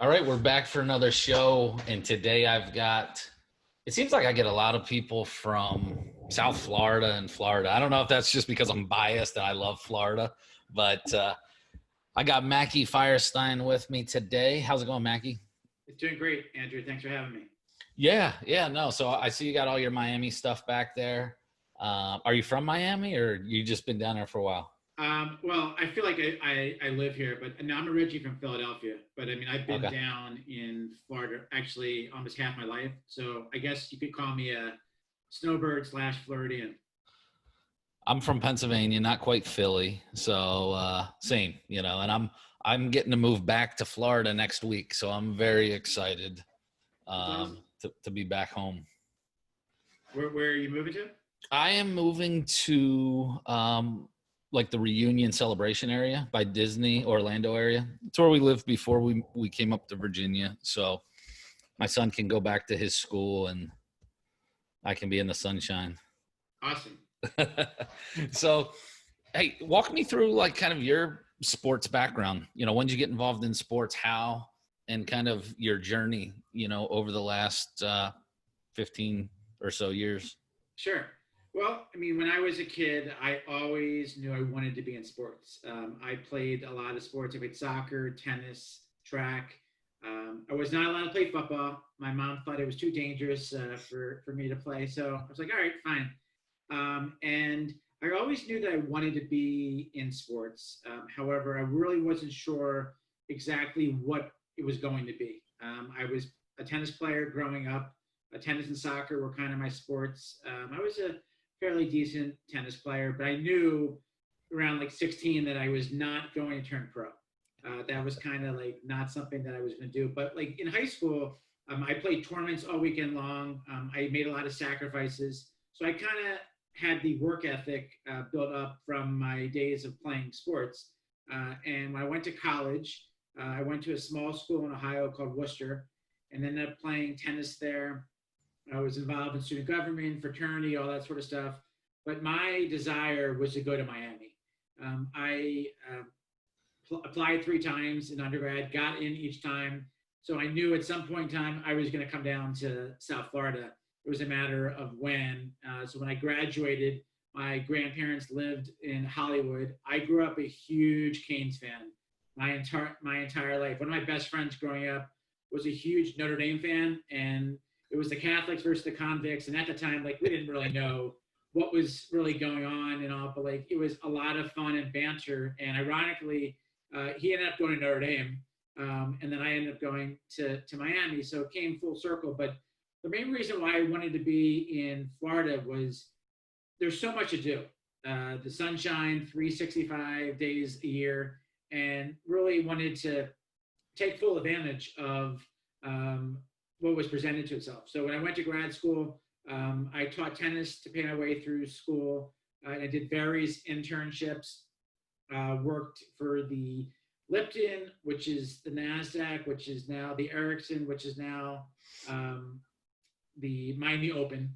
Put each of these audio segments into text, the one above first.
All right, we're back for another show, and today it seems like I get a lot of people from South Florida and Florida. I don't know if that's just because I'm biased and I love Florida, but I got Mackie Feierstein with me today. How's it going, Mackie? It's doing great, Andrew. Thanks for having me. Yeah, no. So I see you got all your Miami stuff back there. Are you from Miami, or you just been down there for a while? Well, I feel like I live here, but no, I'm originally from Philadelphia. But I mean, I've been Okay. down in Florida actually almost half my life. So I guess you could call me a snowbird slash Floridian. I'm from Pennsylvania, not quite Philly, so same, and I'm getting to move back to Florida next week, so I'm very excited That's awesome. to be back home. Where are you moving to? I am moving to like the Reunion Celebration area by Disney, Orlando area. It's where we lived before we came up to Virginia, so my son can go back to his school and I can be in the sunshine. Awesome. So, hey, walk me through like kind of your sports background. When did you get involved in sports, how, and kind of your journey, over the last 15 or so years. Sure. Well, I mean, when I was a kid, I always knew I wanted to be in sports. I played a lot of sports. I played soccer, tennis, track. I was not allowed to play football. My mom thought it was too dangerous for me to play. So I was like, all right, fine. And I always knew that I wanted to be in sports. However, I really wasn't sure exactly what it was going to be. I was a tennis player growing up. Tennis and soccer were kind of my sports. I was a fairly decent tennis player, but I knew around like 16 that I was not going to turn pro. That was kind of like not something that I was going to do. But like in high school, I played tournaments all weekend long. I made a lot of sacrifices. So I kind of had the work ethic built up from my days of playing sports. And when I went to college, I went to a small school in Ohio called Worcester and ended up playing tennis there. I was involved in student government, fraternity, all that sort of stuff. But my desire was to go to Miami. I applied 3 times in undergrad, got in each time. So I knew at some point in time I was going to come down to South Florida. It was a matter of when. So when I graduated, my grandparents lived in Hollywood. I grew up a huge Canes fan my entire life. One of my best friends growing up was a huge Notre Dame fan, and it was the Catholics versus the convicts. And at the time, like we didn't really know what was really going on and all, but like it was a lot of fun and banter. And ironically, he ended up going to Notre Dame, and then I ended up going to Miami. So it came full circle. But the main reason why I wanted to be in Florida was there's so much to do. The sunshine, 365 days a year, and really wanted to take full advantage of what was presented to itself. So when I went to grad school, I taught tennis to pay my way through school. I did various internships, worked for the Lipton, which is the NASDAQ, which is now the Ericsson, which is now the Miami Open.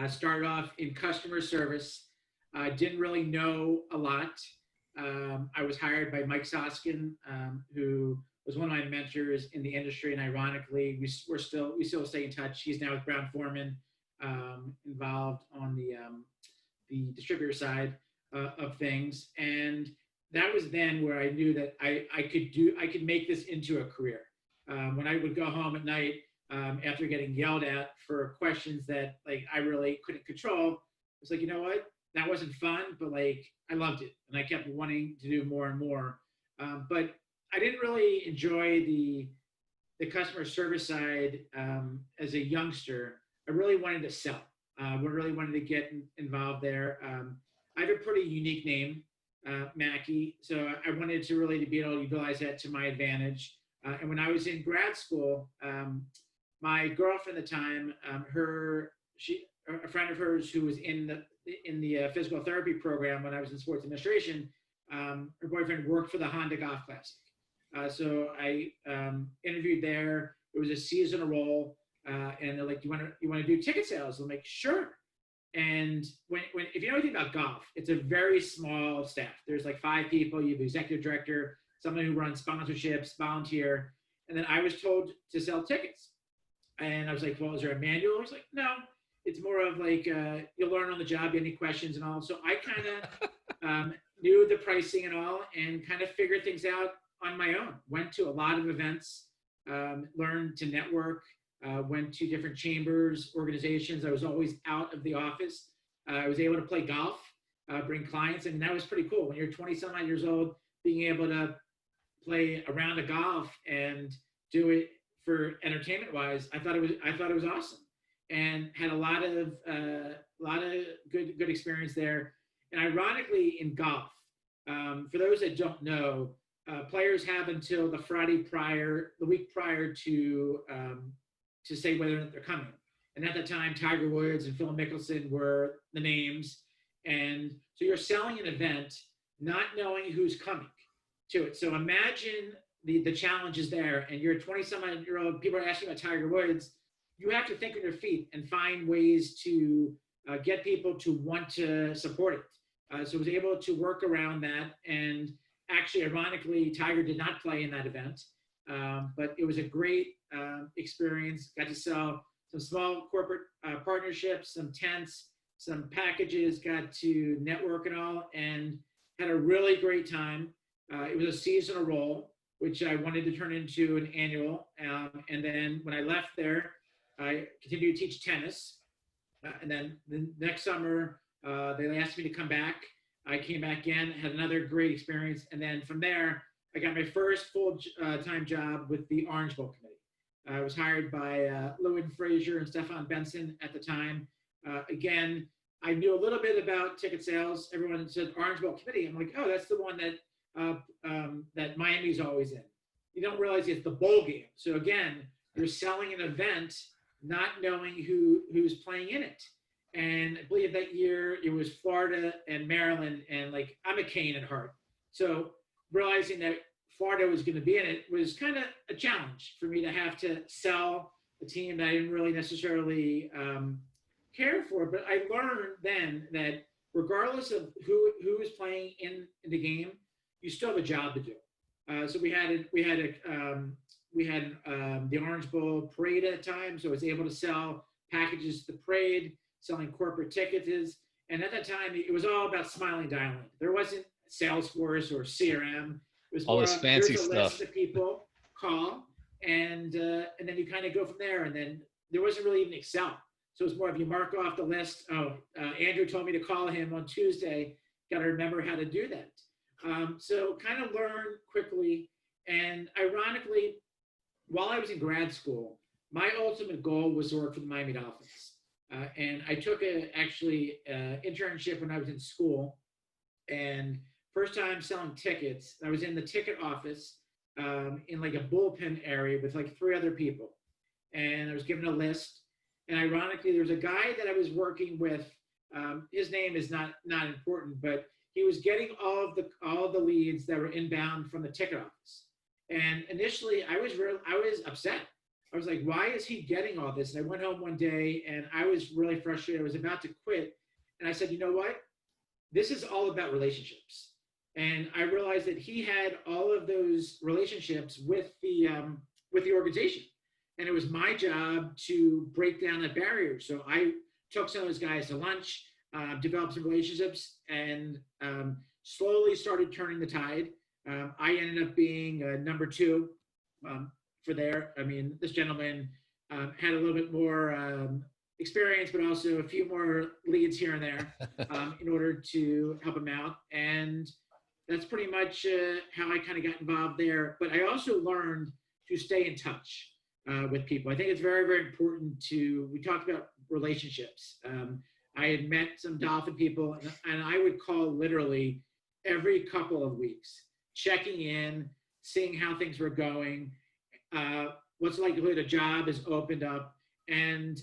Started off in customer service. Didn't really know a lot. I was hired by Mike Soskin, who was one of my mentors in the industry, and ironically, we still stay in touch. He's now with Brown-Forman, involved on the distributor side of things, and that was then where I knew that I could make this into a career. When I would go home at night after getting yelled at for questions that like I really couldn't control, it's like, you know what, that wasn't fun, but like I loved it, and I kept wanting to do more and more. But I didn't really enjoy the customer service side as a youngster. I really wanted to sell. We really wanted to get involved there. I have a pretty unique name, Mackie, so I wanted to really to be able to utilize that to my advantage. And when I was in grad school, my girlfriend at the time, a friend of hers who was in the physical therapy program when I was in sports administration, her boyfriend worked for the Honda Golf Classic. So I interviewed there. It was a seasonal role, and they're like, "You want to do ticket sales?" I'm like, "Sure." And when if you know anything about golf, it's a very small staff. There's like 5 people. You have the executive director, someone who runs sponsorships, volunteer, And then I was told to sell tickets. And I was like, well, is there a manual? I was like, no, it's more of like, you'll learn on the job, any questions and all. So I kind of knew the pricing and all, and kind of figured things out on my own. Went to a lot of events, learned to network, went to different chambers, organizations. I was always out of the office. I was able to play golf, bring clients, and that was pretty cool. When you're 20 some odd years old, being able to play a round of golf and do it for entertainment wise, I thought it was awesome, and had a lot of good experience there. And ironically, in golf, for those that don't know, players have until the week prior to say whether or not they're coming. And at the time, Tiger Woods and Phil Mickelson were the names. And so you're selling an event not knowing who's coming to it. So imagine the challenges there, and you're 20-some-odd-year-old, people are asking about Tiger Woods. You have to think on your feet and find ways to get people to want to support it. So I was able to work around that. And actually, ironically, Tiger did not play in that event, but it was a great experience. Got to sell some small corporate partnerships, some tents, some packages, got to network and all, and had a really great time. It was a seasonal role, which I wanted to turn into an annual. And then when I left there, I continued to teach tennis. And then the next summer, they asked me to come back. I came back again, had another great experience. And then from there, I got my first full-time job with the Orange Bowl Committee. I was hired by Lewin Frazier and Stefan Benson at the time. Again, I knew a little bit about ticket sales. Everyone said Orange Bowl Committee. I'm like, oh, that's the one that Miami's always in. You don't realize it's the bowl game. So again, you're selling an event not knowing who's playing in it. And I believe that year it was Florida and Maryland, and like, I'm a Cane at heart. So realizing that Florida was going to be in it was kind of a challenge for me to have to sell a team that I didn't really necessarily care for. But I learned then that regardless of who was playing in the game, you still have a job to do. So we had the Orange Bowl parade at the time, so I was able to sell packages to the parade, selling corporate tickets. And at that time, it was all about smiling dialing. There wasn't Salesforce or CRM. It was all this fancy stuff. List of people call, and then you kind of go from there. And then there wasn't really even Excel, so it was more of you mark off the list. Andrew told me to call him on Tuesday. Got to remember how to do that. So kind of learned quickly. And ironically, while I was in grad school, my ultimate goal was to work for the Miami Dolphins. And I took an internship when I was in school. And first time selling tickets, I was in the ticket office in like a bullpen area with like 3 other people. And I was given a list. And ironically, there was a guy that I was working with. His name is not important, but he was getting all the leads that were inbound from the ticket office. And initially, I was upset. I was like, why is he getting all this? And I went home one day, and I was really frustrated. I was about to quit. And I said, you know what? This is all about relationships. And I realized that he had all of those relationships with the organization. And it was my job to break down that barrier. So I took some of those guys to lunch, developed some relationships, and slowly started turning the tide. I ended up being number 2 for there. I mean, this gentleman had a little bit more experience, but also a few more leads here and there in order to help him out. And that's pretty much how I kind of got involved there. But I also learned to stay in touch with people. I think it's very, very important we talked about relationships. I had met some Dolphin people, and I would call literally every couple of weeks, checking in, seeing how things were going, what's the likelihood a job is opened up. And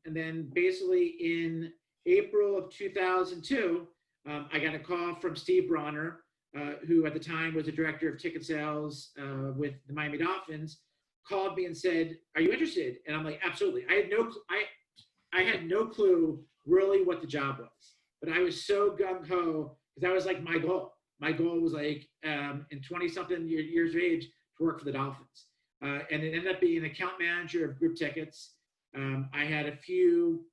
then basically in April of 2002, I got a call from Steve Bronner, who at the time was the director of ticket sales with the Miami Dolphins, called me and said, "Are you interested?" And I'm like, "Absolutely." I had no clue really what the job was, but I was so gung ho because that was like my goal. My goal was like in 20-something years of age to work for the Dolphins. and it ended up being an account manager of group tickets. I had a few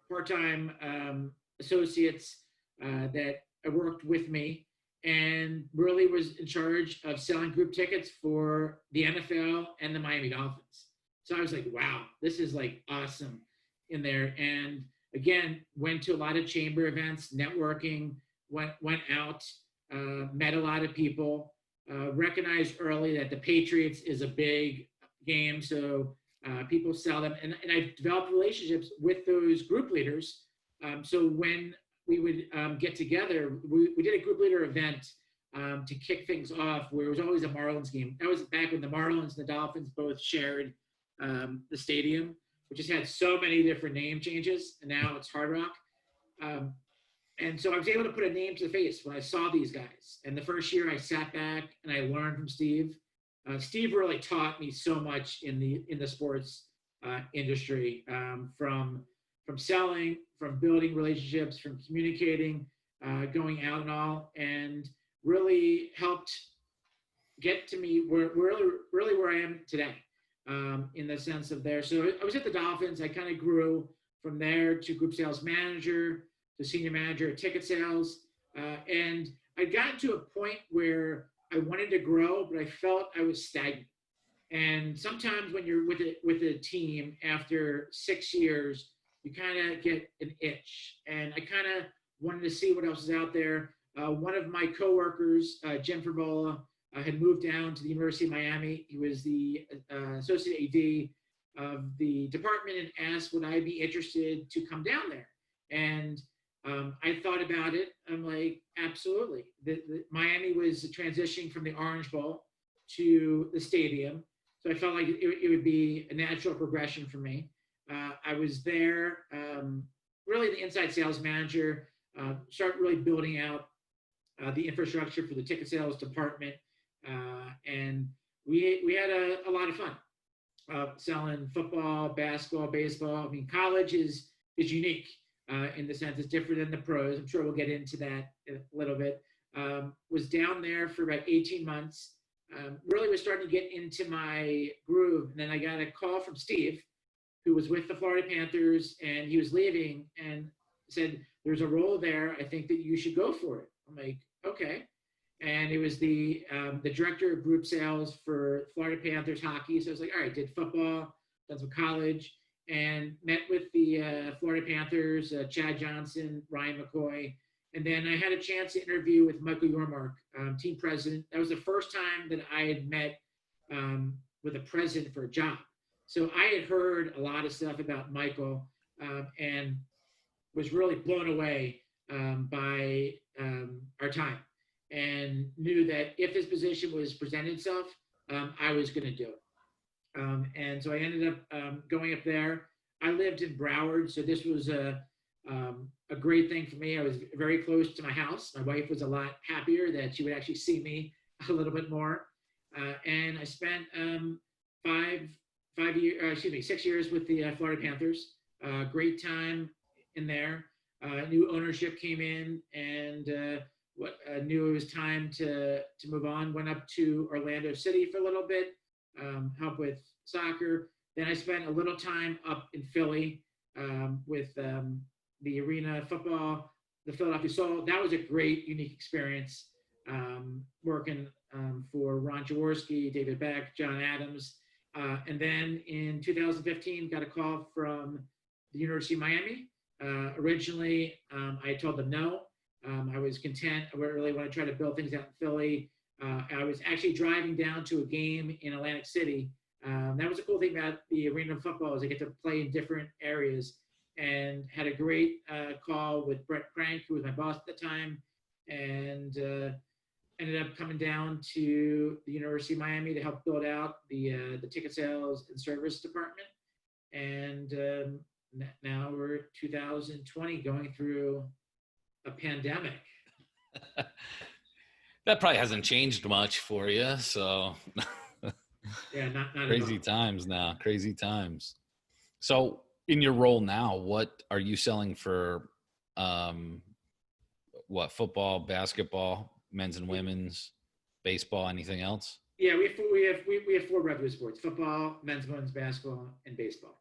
part-time associates that worked with me and really was in charge of selling group tickets for the NFL and the Miami Dolphins. So I was like, wow, this is like awesome in there. And again, went to a lot of chamber events, networking, went out, met a lot of people, recognized early that the Patriots is a big game. So people sell them. And I developed relationships with those group leaders. So when we would get together, we did a group leader event to kick things off where it was always a Marlins game. That was back when the Marlins and the Dolphins both shared the stadium, which has had so many different name changes, and now it's Hard Rock. And so I was able to put a name to the face when I saw these guys. And the first year I sat back and I learned from Steve. Steve really taught me so much in the sports industry, from selling, from building relationships, from communicating, going out and all, and really helped get to me really where I am today, in the sense of there. So I was at the Dolphins. I kind of grew from there to group sales manager, to senior manager of ticket sales. And I'd gotten to a point where I wanted to grow, but I felt I was stagnant. And sometimes when you're with a team after 6 years, you kind of get an itch. And I kind of wanted to see what else is out there. One of my coworkers, Jim Ferbola, had moved down to the University of Miami. He was the associate AD of the department and asked, would I be interested to come down there? And I thought about it. I'm like, absolutely. Miami was transitioning from the Orange Bowl to the stadium. So I felt like it would be a natural progression for me. I was there, really the inside sales manager, started really building out the infrastructure for the ticket sales department. And we had a lot of fun selling football, basketball, baseball. I mean, college is unique. In the sense it's different than the pros. I'm sure we'll get into that a little bit. Was down there for about 18 months. Really was starting to get into my groove. And then I got a call from Steve, who was with the Florida Panthers, and he was leaving and said, there's a role there. I think that you should go for it. I'm like, okay. And it was the director of group sales for Florida Panthers hockey. So I was like, all right, did football, done some college, and met with the Florida Panthers, Chad Johnson, Ryan McCoy. And then I had a chance to interview with Michael Yormark, team president. That was the first time that I had met with a president for a job. So I had heard a lot of stuff about Michael and was really blown away by our time, and knew that if this position was presenting itself, I was going to do it. And so I ended up going up there. I lived in Broward, so this was a great thing for me. I was very close to my house. My wife was a lot happier that she would actually see me a little bit more. And I spent 6 years with the Florida Panthers. Great time in there. New ownership came in, and knew it was time to move on. Went up to Orlando City for a little bit. Help with soccer. Then I spent a little time up in Philly with the arena football, the Philadelphia Soul. That was a great, unique experience, working for Ron Jaworski, David Beck, John Adams. And then in 2015, got a call from the University of Miami. Originally, I told them no. I was content. I really want to try to build things out in Philly. I was actually driving down to a game in Atlantic City. That was a cool thing about the arena of football, is I get to play in different areas, and had a great call with Brett Crank, who was my boss at the time, and ended up coming down to the University of Miami to help build out the ticket sales and service department. And now we're 2020, going through a pandemic. That probably hasn't changed much for you, so Yeah, not crazy times now. Crazy times. So, in your role now, what are you selling for? What, football, basketball, men's and women's, baseball, anything else? Yeah, we have four revenue sports: football, women's basketball, and baseball.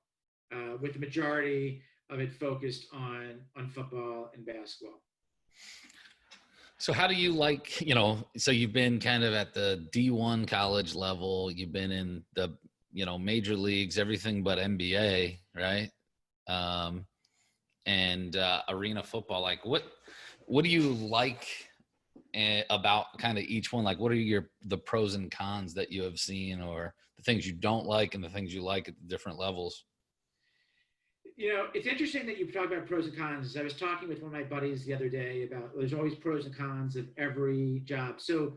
With the majority of it focused on football and basketball. So how do you like, so you've been kind of at the D1 college level, you've been in the, major leagues, everything but NBA, right? And arena football. Like what do you like about kind of each one? Like what are the pros and cons that you have seen, or the things you don't like and the things you like at the different levels? It's interesting that you talk about pros and cons. I was talking with one of my buddies the other day about there's always pros and cons of every job. So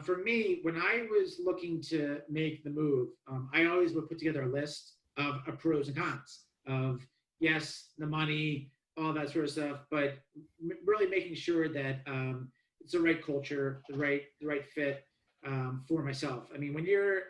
for me, when I was looking to make the move, I always would put together a list of pros and cons of, yes, the money, all that sort of stuff, but really making sure that it's the right culture, the right fit for myself. I mean, when you're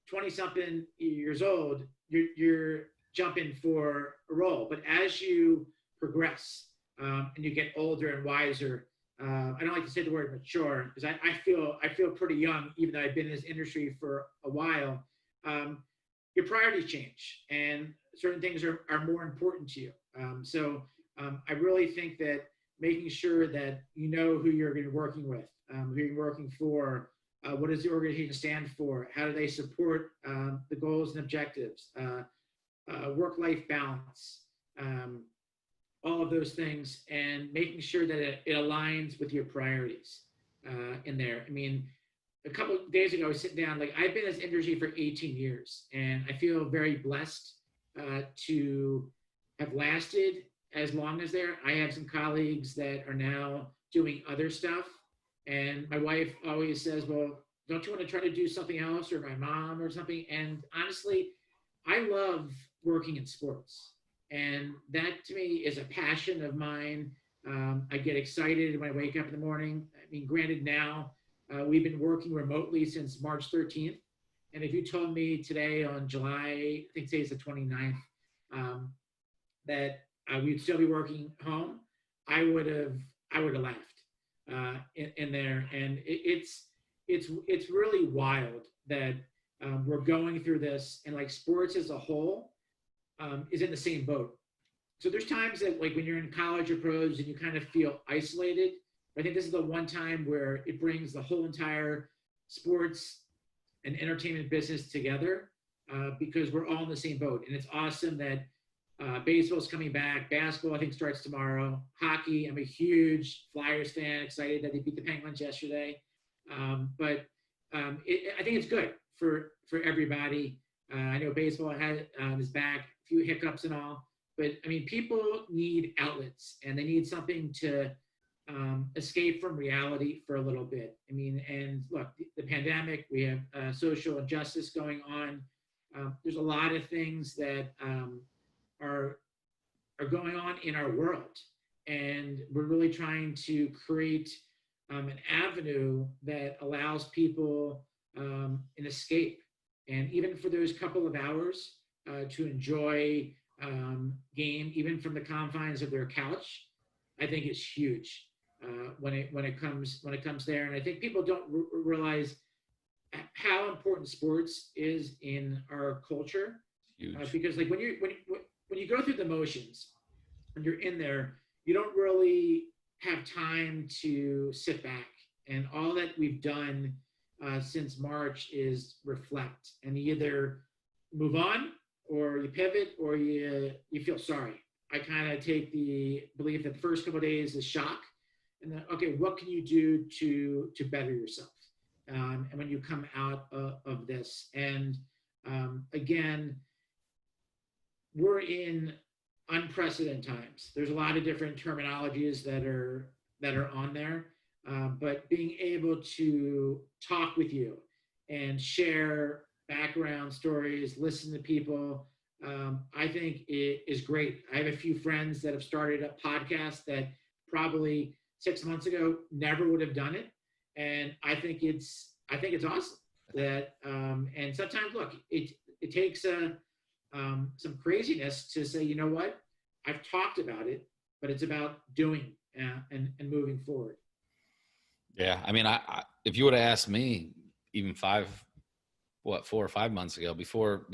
20 something years old, you're jumping for a role. But as you progress and you get older and wiser, I don't like to say the word mature because I feel pretty young, even though I've been in this industry for a while. Your priorities change, and certain things are more important to you. I really think that making sure that you know who you're going to be working with, who you're working for, what does the organization stand for, how do they support the goals and objectives, work-life balance, all of those things, and making sure that it aligns with your priorities in there. I mean, a couple of days ago, I was sitting down, like I've been in this industry for 18 years, and I feel very blessed to have lasted as long as there. I have some colleagues that are now doing other stuff, and my wife always says, well, don't you want to try to do something else, or my mom or something? And honestly, I love working in sports. And that to me is a passion of mine. I get excited when I wake up in the morning. I mean, granted, now we've been working remotely since March 13th. And if you told me today on July, I think today's the 29th, that we'd still be working home, I would have laughed in there. And it's really wild that we're going through this, and like sports as a whole is in the same boat. So there's times that like when you're in college or pros and you kind of feel isolated. I think this is the one time where it brings the whole entire sports and entertainment business together because we're all in the same boat. And it's awesome that baseball's coming back. Basketball, I think, starts tomorrow. Hockey, I'm a huge Flyers fan, excited that they beat the Penguins yesterday. I think it's good for everybody. I know baseball is back, a few hiccups and all, but I mean, people need outlets and they need something to escape from reality for a little bit. I mean, and look, the pandemic, we have social injustice going on. There's a lot of things that are going on in our world, and we're really trying to create an avenue that allows people an escape, and even for those couple of hours to enjoy game, even from the confines of their couch. I think it's huge when it comes there, and I think people don't realize how important sports is in our culture. Because like when you go through the motions and you're in there, you don't really have time to sit back. And all that we've done since March is reflect, and you either move on or you pivot or you feel sorry. I kind of take the belief that the first couple of days is shock, and then, okay, what can you do to better yourself? And when you come out of this, and again, we're in unprecedented times. There's a lot of different terminologies that are on there, but being able to talk with you and share background stories, listen to people, I think it is great. I have a few friends that have started a podcast that probably 6 months ago never would have done it, and I think it's awesome that. And sometimes, look, it takes some craziness to say, you know what, I've talked about it, but it's about doing and moving forward. Yeah, I mean, I if you would have asked me even 5 what, 4 or 5 months ago, before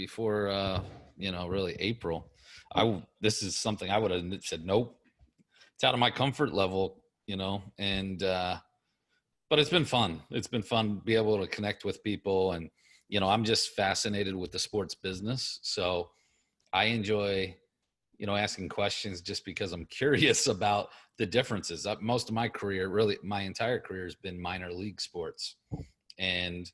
really April. This is something I would have said nope. It's out of my comfort level, and but it's been fun. It's been fun to be able to connect with people, and I'm just fascinated with the sports business, so I enjoy asking questions just because I'm curious about the differences. Most of my career, really my entire career, has been minor league sports, and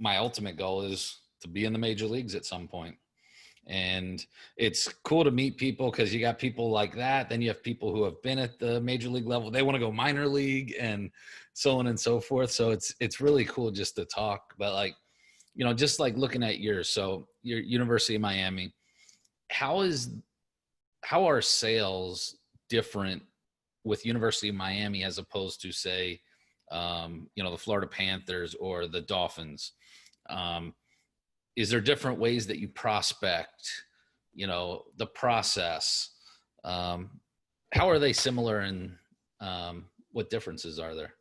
my ultimate goal is to be in the major leagues at some point. And it's cool to meet people because you got people like that. Then you have people who have been at the major league level. They want to go minor league and so on and so forth. So it's really cool just to talk. But just like looking at your University of Miami, how are sales different with University of Miami as opposed to, say, the Florida Panthers or the Dolphins? Is there different ways that you prospect, the process? How are they similar, and what differences are there?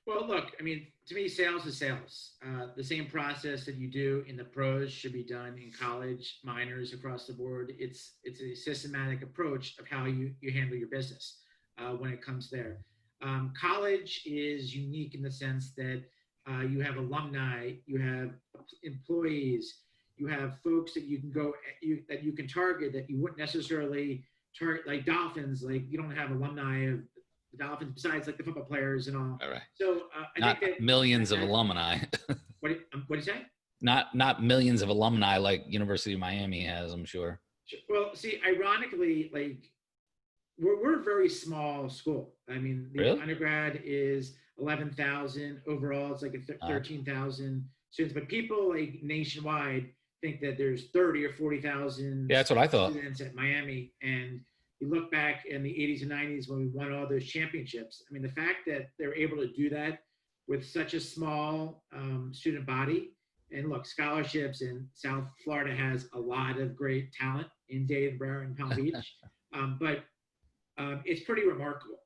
Well, look, I mean, to me, sales is sales. The same process that you do in the pros should be done in college, minors across the board. It's a systematic approach of how you handle your business when it comes there. College is unique in the sense that you have alumni, you have employees, you have folks that you can that you can target that you wouldn't necessarily target, like Dolphins. Like, you don't have alumni of the Dolphins besides like the football players and all. All right. So I think that millions of alumni. What do you say? Not millions of alumni like University of Miami has, I'm sure. Well, see, ironically, like we're a very small school. I mean, the Really? undergrad is 11,000 overall. It's like 13,000 students, but people like nationwide think that there's 30 or 40,000. Yeah, that's what I thought. Students at Miami, and you look back in the 80s and 90s when we won all those championships. I mean, the fact that they're able to do that with such a small student body, and look, scholarships in South Florida has a lot of great talent in Dade, Broward, and Palm Beach, but it's pretty remarkable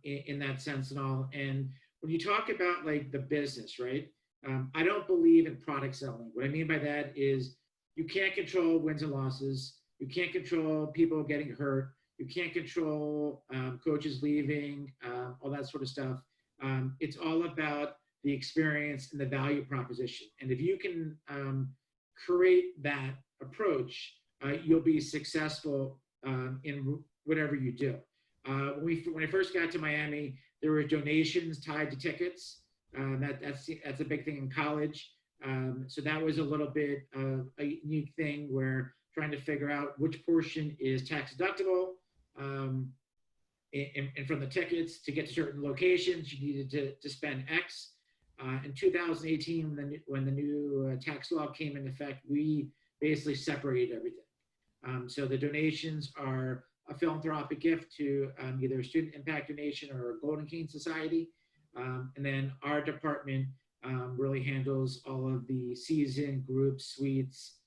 in that sense and all. And when you talk about like the business, right? I don't believe in product selling. What I mean by that is you can't control wins and losses. You can't control people getting hurt. You can't control coaches leaving, all that sort of stuff. It's all about the experience and the value proposition. And if you can create that approach, you'll be successful in whatever you do. When I first got to Miami, there were donations tied to tickets. That's a big thing in college. So that was a little bit of a unique thing where trying to figure out which portion is tax deductible. And from the tickets to get to certain locations, you needed to spend X. In 2018, when the new tax law came into effect, we basically separated everything. So the donations are a philanthropic gift to either a student impact donation or a Golden Cane Society. And then our department really handles all of the season group suites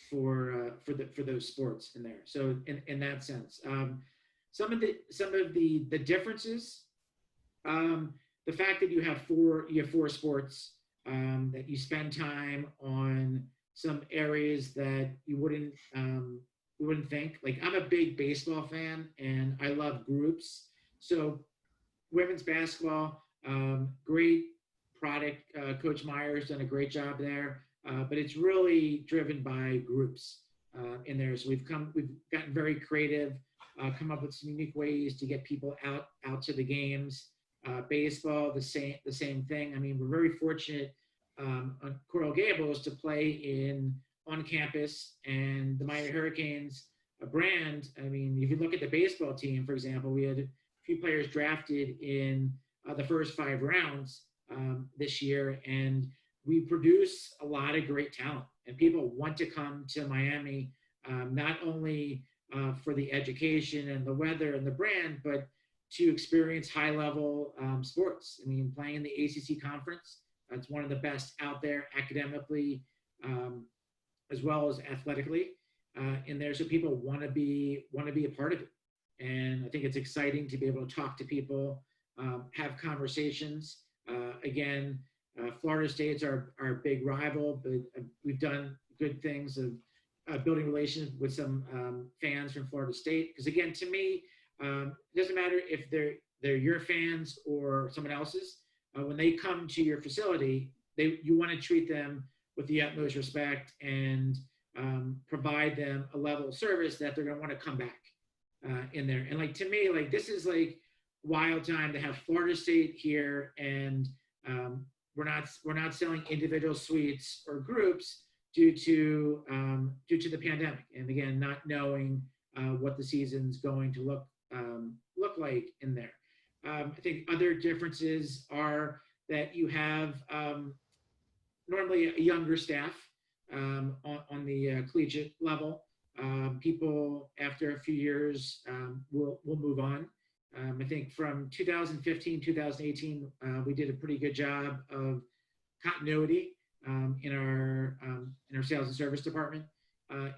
for those sports in there. So in that sense, some of the differences, the fact that you have four sports, that you spend time on some areas that you wouldn't think. Like, I'm a big baseball fan and I love groups. So women's basketball, great product. Coach Meyer's done a great job there, but it's really driven by groups in there. So we've gotten very creative, come up with some unique ways to get people out to the games. Baseball, the same thing. I mean, we're very fortunate on Coral Gables to play on campus, and the Miami Hurricanes, a brand. I mean, if you look at the baseball team, for example, we had a few players drafted in the first 5 rounds this year, and we produce a lot of great talent, and people want to come to Miami, not only for the education and the weather and the brand, but to experience high-level sports. I mean, playing in the ACC conference, it's one of the best out there academically, as well as athletically in there. So people want to be a part of it. And I think it's exciting to be able to talk to people, have conversations. Again, Florida State's our big rival, but we've done good things of building relations with some fans from Florida State. Because again, to me, it doesn't matter if they're your fans or someone else's. When they come to your facility, you want to treat them with the utmost respect and provide them a level of service that they're going to want to come back in there. And like to me, like this is like wild time to have Florida State here, and we're not selling individual suites or groups due to the pandemic, and again, not knowing what the season's going to look like in there. I think other differences are that you have normally a younger staff on the collegiate level. People after a few years will move on. I think from 2015, 2018, we did a pretty good job of continuity in our sales and service department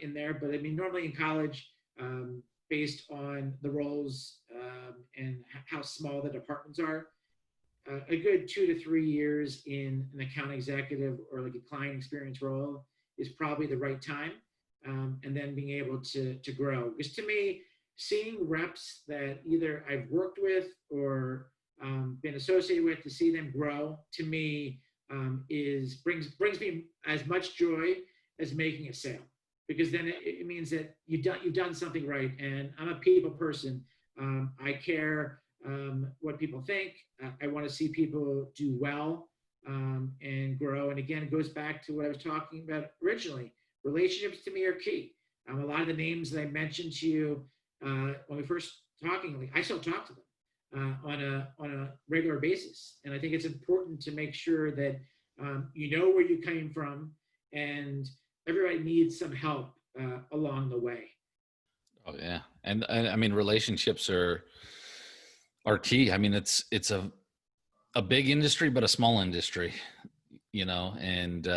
in there. But I mean, normally in college, based on the roles and how small the departments are, a good 2 to 3 years in an account executive or like a client experience role is probably the right time. And then being able to grow. Because to me, seeing reps that either I've worked with or been associated with, to see them grow, to me brings me as much joy as making a sale. Because then it means that you've done something right. And I'm a people person. I care what people think. I want to see people do well and grow. And again, it goes back to what I was talking about originally. Relationships to me are key. A lot of the names that I mentioned to you when we first talking, like I still talk to them on a regular basis. And I think it's important to make sure that you know where you came from, and everybody needs some help along the way. Oh yeah, and I mean relationships are key. I mean it's a big industry, but a small industry, and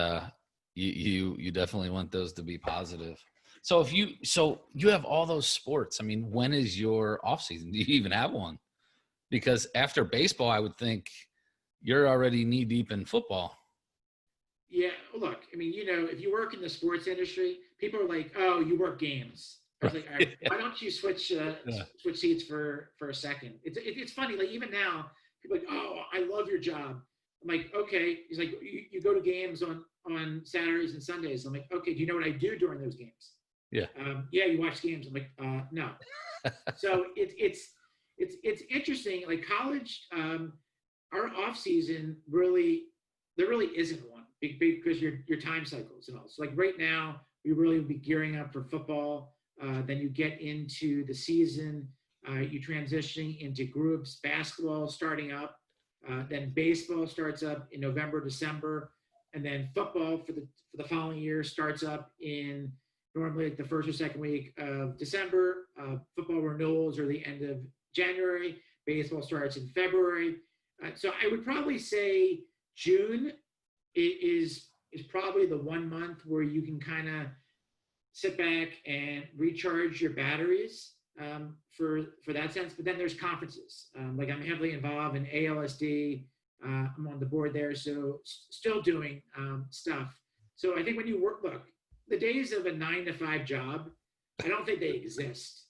you definitely want those to be positive. So you have all those sports. I mean, when is your off season? Do you even have one? Because after baseball, I would think you're already knee deep in football. Yeah, look, I mean, if you work in the sports industry, people are like, "Oh, you work games." I was like, all right, "Why don't you switch seats for a second?" It's funny, like even now, people are like, "Oh, I love your job." I'm like, "Okay." He's like, "You go to games on Saturdays and Sundays." I'm like, "Okay, do you know what I do during those games?" Yeah. Yeah, you watch games. I'm like, no. So it's interesting. Like college, our off season there really isn't one because your time cycles and all. So like right now, we really will be gearing up for football. Then you get into the season. You transitioning into groups. Basketball starting up. Then baseball starts up in November, December, and then football for the following year starts up in normally like the first or second week of December. Football renewals are the end of January. Baseball starts in February. So I would probably say June is probably the 1 month where you can kind of sit back and recharge your batteries for that sense. But then there's conferences. Like I'm heavily involved in ALSD. I'm on the board there, so still doing stuff. So I think when you look, the days of a 9-to-5 job, I don't think they exist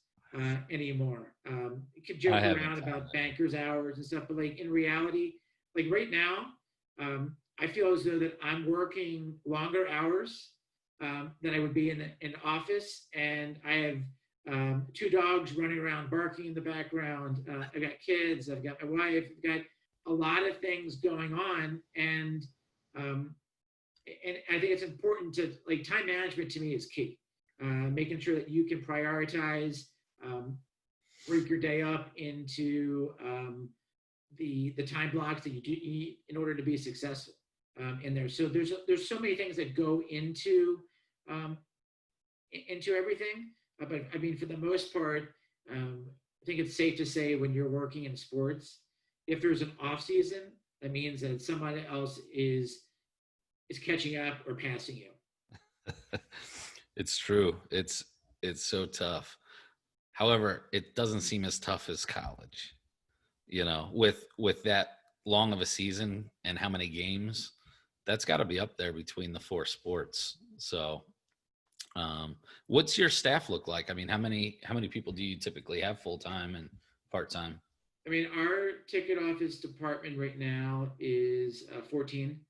anymore. You could joke around about bankers' hours and stuff, but like in reality, like right now, I feel as though that I'm working longer hours than I would be in an office, and I have 2 dogs running around barking in the background. I've got kids, I've got my wife, I've got a lot of things going on, and I think it's important to like time management to me is key. Making sure that you can prioritize, break your day up into the time blocks that you do in order to be successful in there. So there's so many things that go into everything. But I mean, for the most part, I think it's safe to say when you're working in sports, if there's an off season, that means that somebody else is catching up or passing you. It's true. It's so tough. However, it doesn't seem as tough as college, with that long of a season and how many games. that's got to be up there between the four sports. So, what's your staff look like? I mean, how many people do you typically have full time and part time? I mean, our ticket office department right now is 14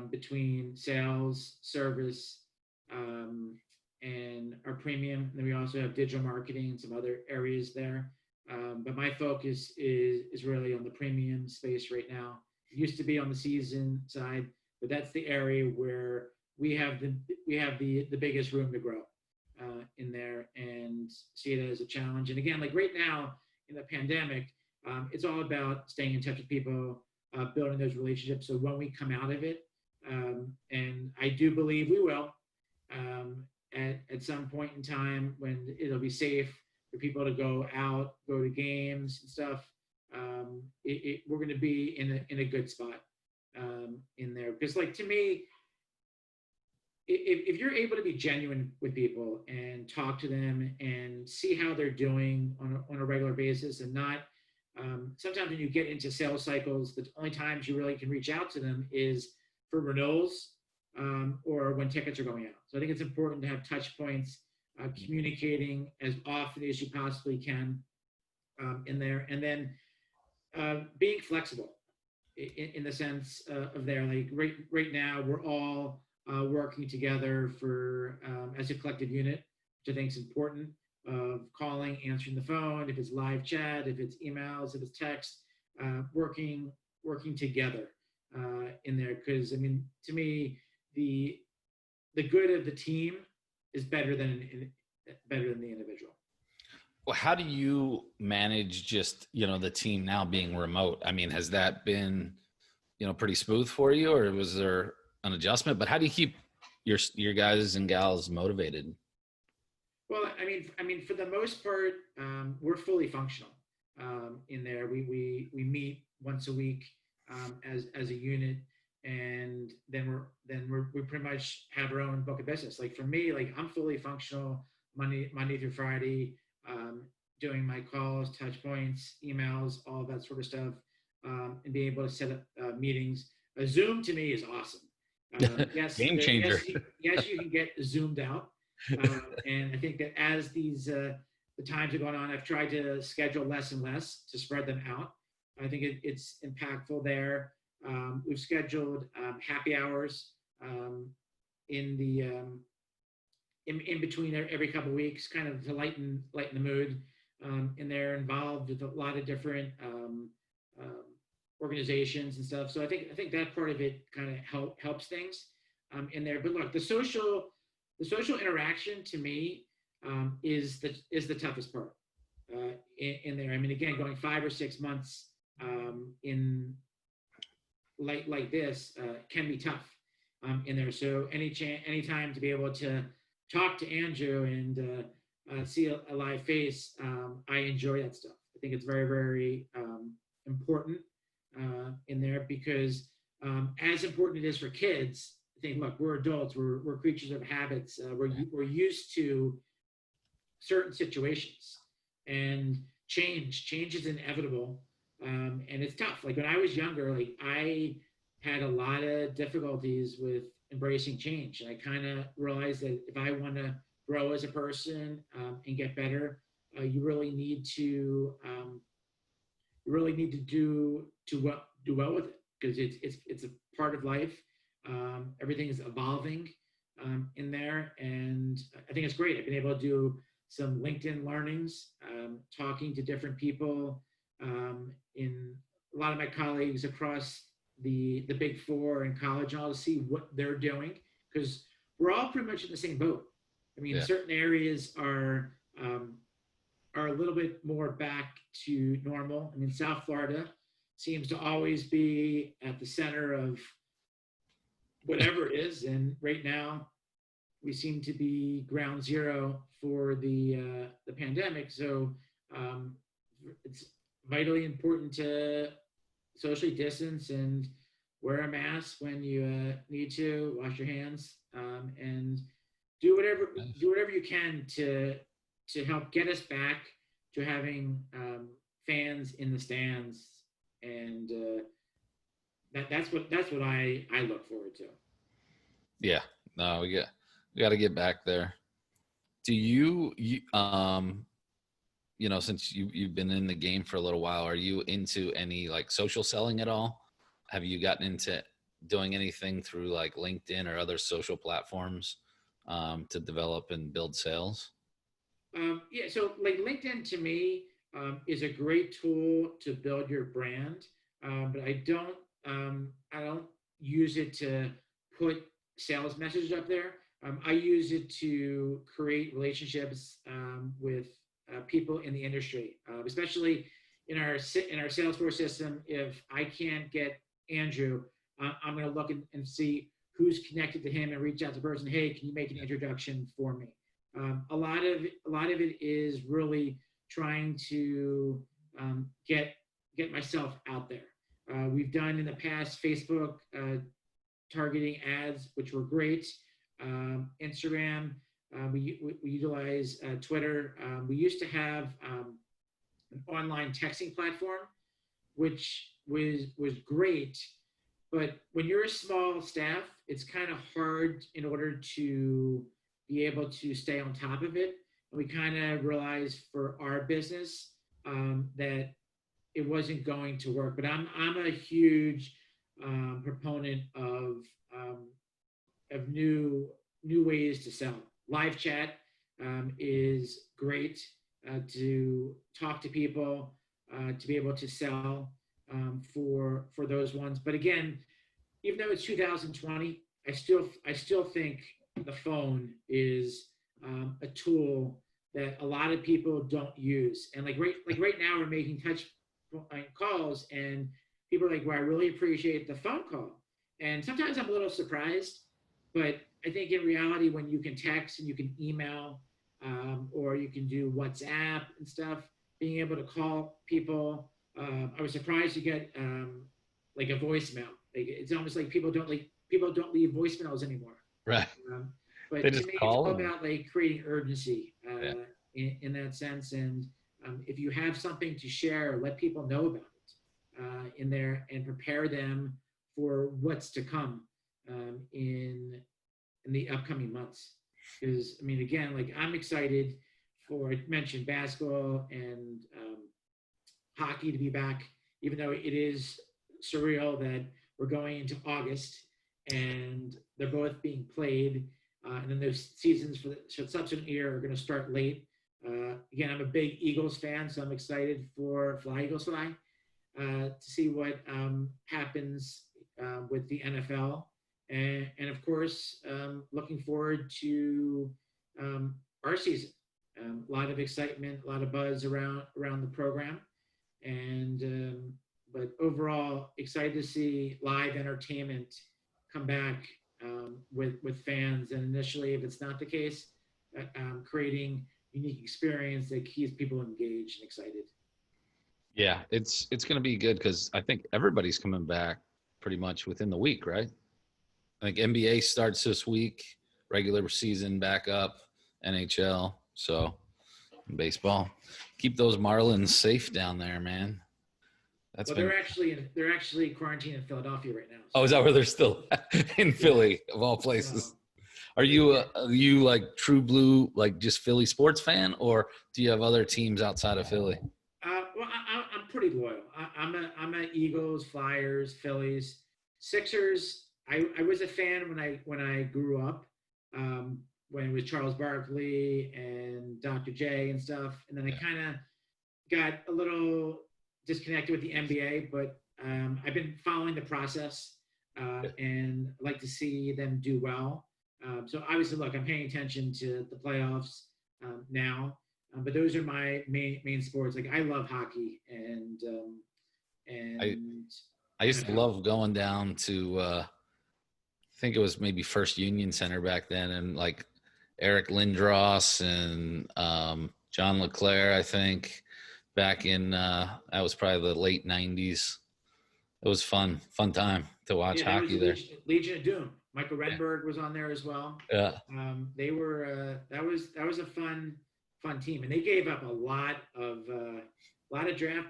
between sales, service, um, and our premium. And then we also have digital marketing and some other areas there. But my focus is really on the premium space right now. It used to be on the season side, but that's the area where we have the biggest room to grow in there and see it as a challenge. And again, like right now in the pandemic, it's all about staying in touch with people, building those relationships. So when we come out of it, and I do believe we will, at some point in time when it'll be safe for people to go out, go to games and stuff, we're going to be in a good spot in there. Because, like, to me, if you're able to be genuine with people and talk to them and see how they're doing on a regular basis, and not sometimes when you get into sales cycles, the only times you really can reach out to them is for renewals or when tickets are going out. So I think it's important to have touch points, communicating as often as you possibly can in there, and then being flexible in the sense of there. Like right now, we're all working together for as a collective unit, which I think is important. Of calling, answering the phone, if it's live chat, if it's emails, if it's text, working together in there. Because I mean, to me, the good of the team is better than the individual. Well, how do you manage just, the team now being remote? I mean, has that been, pretty smooth for you, or was there an adjustment? But how do you keep your guys and gals motivated? Well, I mean, for the most part, we're fully functional in there. We meet once a week as a unit, and then we pretty much have our own book of business. Like for me, like I'm fully functional Monday through Friday, doing my calls, touch points, emails, all that sort of stuff, and being able to set up meetings. Zoom to me is awesome. Yes, Game changer. Yes, you can get zoomed out. And I think that as the times are going on, I've tried to schedule less and less to spread them out. I think it's impactful there. We've scheduled happy hours in the in between every couple of weeks, kind of to lighten the mood. And they're involved with a lot of different organizations and stuff. So I think that part of it kind of helps things in there. But look, the social interaction to me is the toughest part in there. I mean, again, going 5 or 6 months in like this can be tough in there. So any time to be able to talk to Andrew and see a live face, I enjoy that stuff. I think it's very, very important in there because as important it is for kids. I think, look, we're adults. We're creatures of habits. We're used to certain situations, and change is inevitable, and it's tough. Like when I was younger, like I had a lot of difficulties with embracing change, and I kind of realized that if I want to grow as a person and get better, you really need to do well with it because it's a part of life. Everything is evolving in there, and I think it's great. I've been able to do some LinkedIn learnings, talking to different people, in a lot of my colleagues across the big four in college, and all to see what they're doing because we're all pretty much in the same boat. I mean, certain areas are a little bit more back to normal. I mean, South Florida seems to always be at the center of whatever it is, and right now we seem to be ground zero for the pandemic. So it's vitally important to socially distance and wear a mask when you need to, wash your hands, and do whatever you can to help get us back to having fans in the stands and that's what I look forward to. Yeah. No, we got to get back there. Do since you've been in the game for a little while, are you into any like social selling at all? Have you gotten into doing anything through like LinkedIn or other social platforms to develop and build sales? Yeah, so like LinkedIn to me is a great tool to build your brand, but I don't use it to put sales messages up there. I use it to create relationships with people in the industry, especially in our Salesforce system. If I can't get Andrew, I'm going to look and see who's connected to him and reach out to the person. Hey, can you make an introduction for me? A lot of it is really trying to get myself out there. We've done in the past Facebook targeting ads, which were great. Instagram, we utilize Twitter. We used to have an online texting platform, which was great. But when you're a small staff, it's kind of hard in order to be able to stay on top of it. And we kind of realized for our business that it wasn't going to work. But I'm a huge proponent of new ways to sell. Live chat is great to talk to people, to be able to sell for those ones. But again, even though it's 2020, I still think the phone is a tool that a lot of people don't use. And like right now, we're making touch calls, and people are like, "Well, I really appreciate the phone call." And sometimes I'm a little surprised, but I think in reality, when you can text and you can email, or you can do WhatsApp and stuff, being able to call people, I was surprised to get like a voicemail. Like it's almost like people don't leave voicemails anymore. Right. Um, They but to just me, it's call all them. about like creating urgency Yeah. in that sense. And if you have something to share, let people know about it in there and prepare them for what's to come in the upcoming months. Because I mean, again, like I'm excited for I mentioned basketball and hockey to be back, even though it is surreal that we're going into August and they're both being played. And then those seasons for the subsequent year are going to start late. Again, I'm a big Eagles fan, so I'm excited for Fly Eagles Fly to see what happens with the NFL. And of course, looking forward to our season. A lot of excitement, a lot of buzz around the program, and but overall excited to see live entertainment come back with fans. And initially, if it's not the case, creating unique experience that keeps people engaged and excited. Yeah, it's going to be good because I think everybody's coming back pretty much within the week, right? I think NBA starts this week, regular season back up, NHL, so baseball. Keep those Marlins safe down there, man. That's Well, been. they're actually quarantined in Philadelphia right now. Oh, is that where they're still in Philly, of all places? So, Are you like true blue, like just Philly sports fan, or do you have other teams outside of Philly? well, I'm pretty loyal. I'm a Eagles, Flyers, Phillies, Sixers. I was a fan when I grew up, when it was Charles Barkley and Dr. J and stuff, and then I kind of got a little disconnected with the NBA. But I've been following the process, and I like to see them do well. So obviously, look, I'm paying attention to the playoffs now. But those are my main sports. Like I love hockey I and I used to NFL. love going down to I think it was maybe First Union Center back then, and like Eric Lindros and John LeClaire. I think back in that was probably the late '90s. It was fun time to watch Yeah, that was hockey the there. Legion of Doom. Michael Yeah, Renberg was on there as well. yeah, They were that was a fun team, and they gave up a lot of draft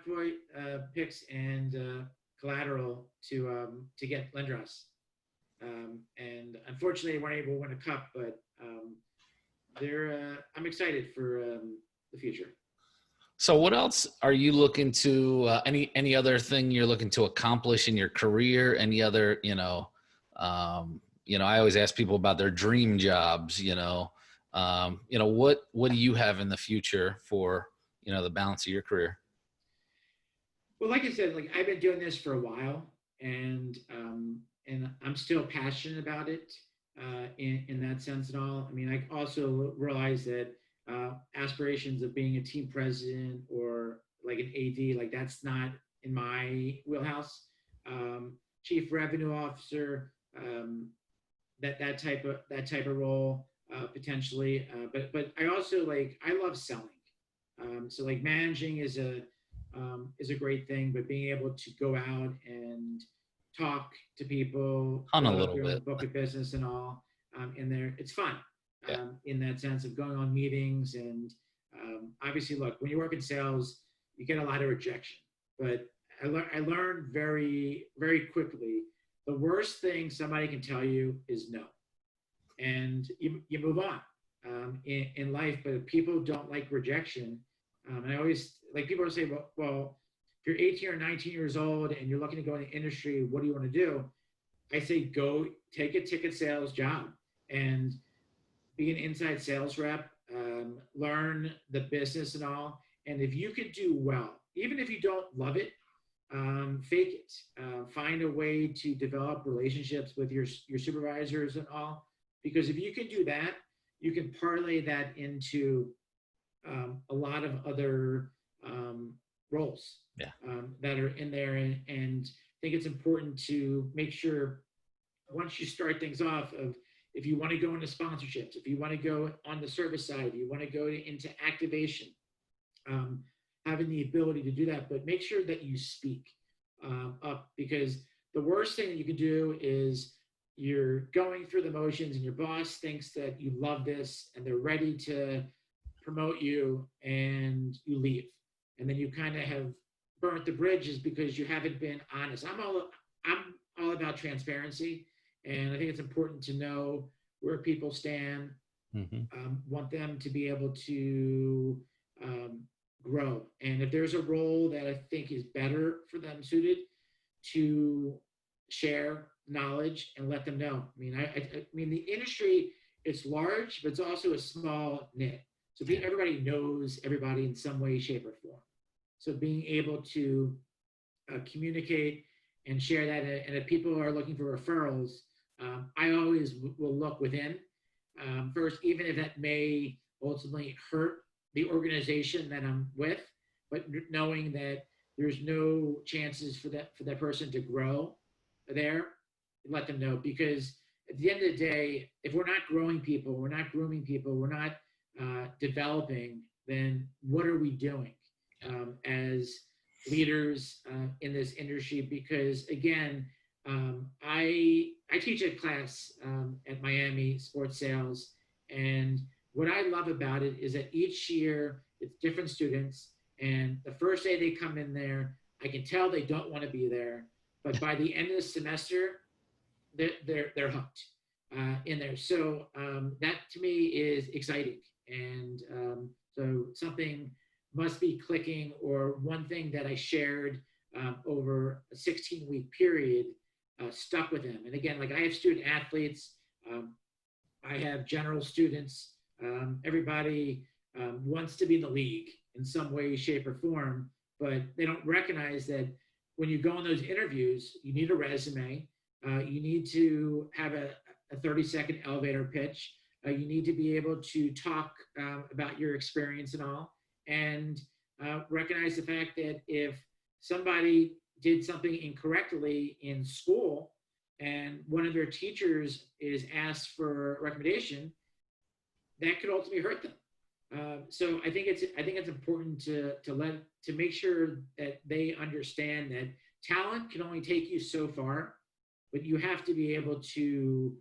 picks and collateral to get Lindros. And unfortunately, they weren't able to win a cup, but I'm excited for the future. So what else are you looking to, any other thing you're looking to accomplish in your career? Any other, I always ask people about their dream jobs, what do you have in the future for, the balance of your career? Well, like I said, like I've been doing this for a while, and I'm still passionate about it in that sense and all. I mean, I also realize that aspirations of being a team president or like an AD, like that's not in my wheelhouse. Chief revenue officer, that type of role potentially. But I also I love selling. So like managing is a great thing, but being able to go out and talk to people, On a build up little your own bit. book of business and all, in there, it's fun. Yeah. In that sense of going on meetings and obviously, look, when you work in sales, you get a lot of rejection. But I learned very, very quickly the worst thing somebody can tell you is no, and you move on in life. But people don't like rejection. And I always like people say, well, if you're 18 or 19 years old and you're looking to go in the industry, what do you want to do? I say go take a ticket sales job and be an inside sales rep, learn the business and all. And if you could do well, even if you don't love it, fake it. Find a way to develop relationships with your supervisors and all. Because if you can do that, you can parlay that into a lot of other roles that are in there. And I think it's important to make sure once you start things off of if you want to go into sponsorships, if you want to go on the service side, if you want to go into activation, having the ability to do that, but make sure that you speak up, because the worst thing that you can do is you're going through the motions and your boss thinks that you love this and they're ready to promote you and you leave. And then you kind of have burnt the bridges because you haven't been honest. I'm all about transparency. And I think it's important to know where people stand, want them to be able to grow. And if there's a role that I think is better for them suited, to share knowledge and let them know. I mean, the industry, it's large, but it's also a small knit. So everybody knows everybody in some way, shape, or form. So being able to communicate and share that, and if people are looking for referrals, I always will look within first, even if that may ultimately hurt the organization that I'm with, but knowing that there's no chances for that person to grow there, let them know. Because at the end of the day, if we're not growing people, we're not grooming people, we're not developing, then what are we doing as leaders in this industry? Because again, I teach a class at Miami Sports Sales, and what I love about it is that each year it's different students, and the first day they come in there, I can tell they don't want to be there, but by the end of the semester, they're hooked in there. So that to me is exciting, and so something must be clicking, or one thing that I shared over a 16-week period stuck with them. And again, like I have student athletes, I have general students, everybody wants to be in the league in some way, shape, or form, but they don't recognize that when you go on those interviews, you need a resume, you need to have a 30-second elevator pitch, you need to be able to talk about your experience and all, and recognize the fact that if somebody did something incorrectly in school and one of their teachers is asked for a recommendation, that could ultimately hurt them. So I think it's important to make sure that they understand that talent can only take you so far, but you have to be able to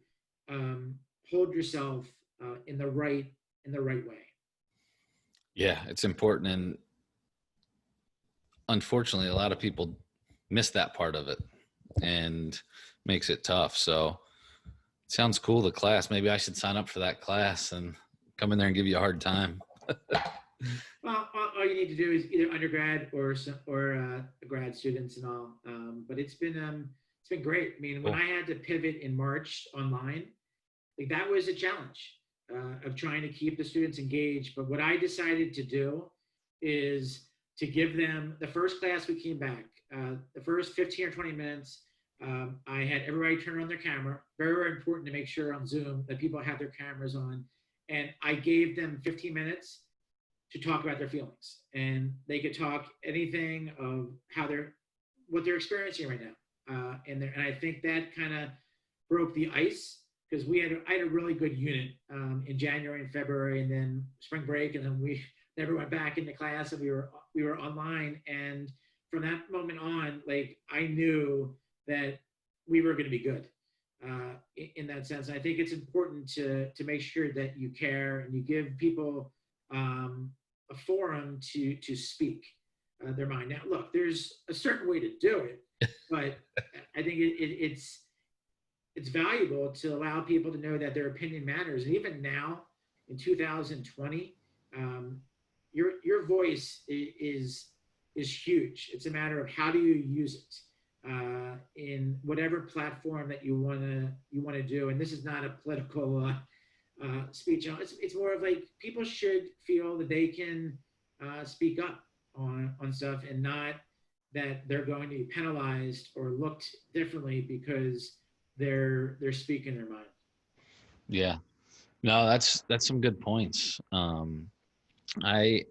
hold yourself in the right way. Yeah, it's important, and unfortunately, a lot of people miss that part of it, and makes it tough. So it sounds cool, the class. Maybe I should sign up for that class and come in there and give you a hard time. Well, all you need to do is either undergrad or grad students and all. But it's been great. I mean, when Cool. I had to pivot in March online, like that was a challenge of trying to keep the students engaged. But what I decided to do is to give them the first class we came back, the first 15 or 20 minutes. I had everybody turn on their camera. Very, very important to make sure on Zoom that people have their cameras on. And I gave them 15 minutes to talk about their feelings, and they could talk anything of what they're experiencing right now. And I think that kind of broke the ice because I had a really good unit in January and February, and then spring break, and then we never went back into class, and we were online. And from that moment on, like I knew that we were going to be good in that sense. And I think it's important to make sure that you care and you give people a forum to speak their mind. Now, look, there's a certain way to do it, but I think it's valuable to allow people to know that their opinion matters. And even now, in 2020, your voice is huge. It's a matter of how do you use it in whatever platform that you wanna do. And this is not a political speech. It's more of like people should feel that they can speak up on stuff, and not that they're going to be penalized or looked differently because they're speaking their mind. Yeah. No, that's some good points. I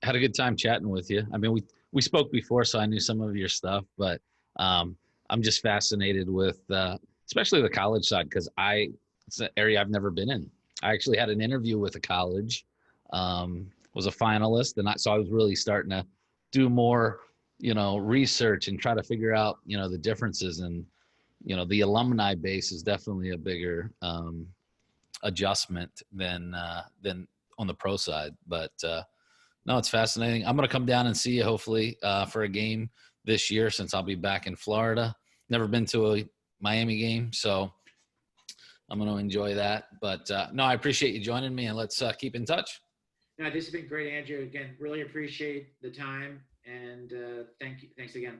had a good time chatting with you. I mean, we spoke before, so I knew some of your stuff, but I'm just fascinated with especially the college side, because it's an area I've never been in. I actually had an interview with a college, was a finalist, and so I was really starting to do more, research and try to figure out, the differences. And the alumni base is definitely a bigger adjustment than on the pro side. But no, it's fascinating. I'm going to come down and see you hopefully for a game this year, since I'll be back in Florida. Never been to a Miami game, so I'm going to enjoy that. But no, I appreciate you joining me, and let's keep in touch. No, this has been great, Andrew. Again, really appreciate the time, and thank you. Thanks again.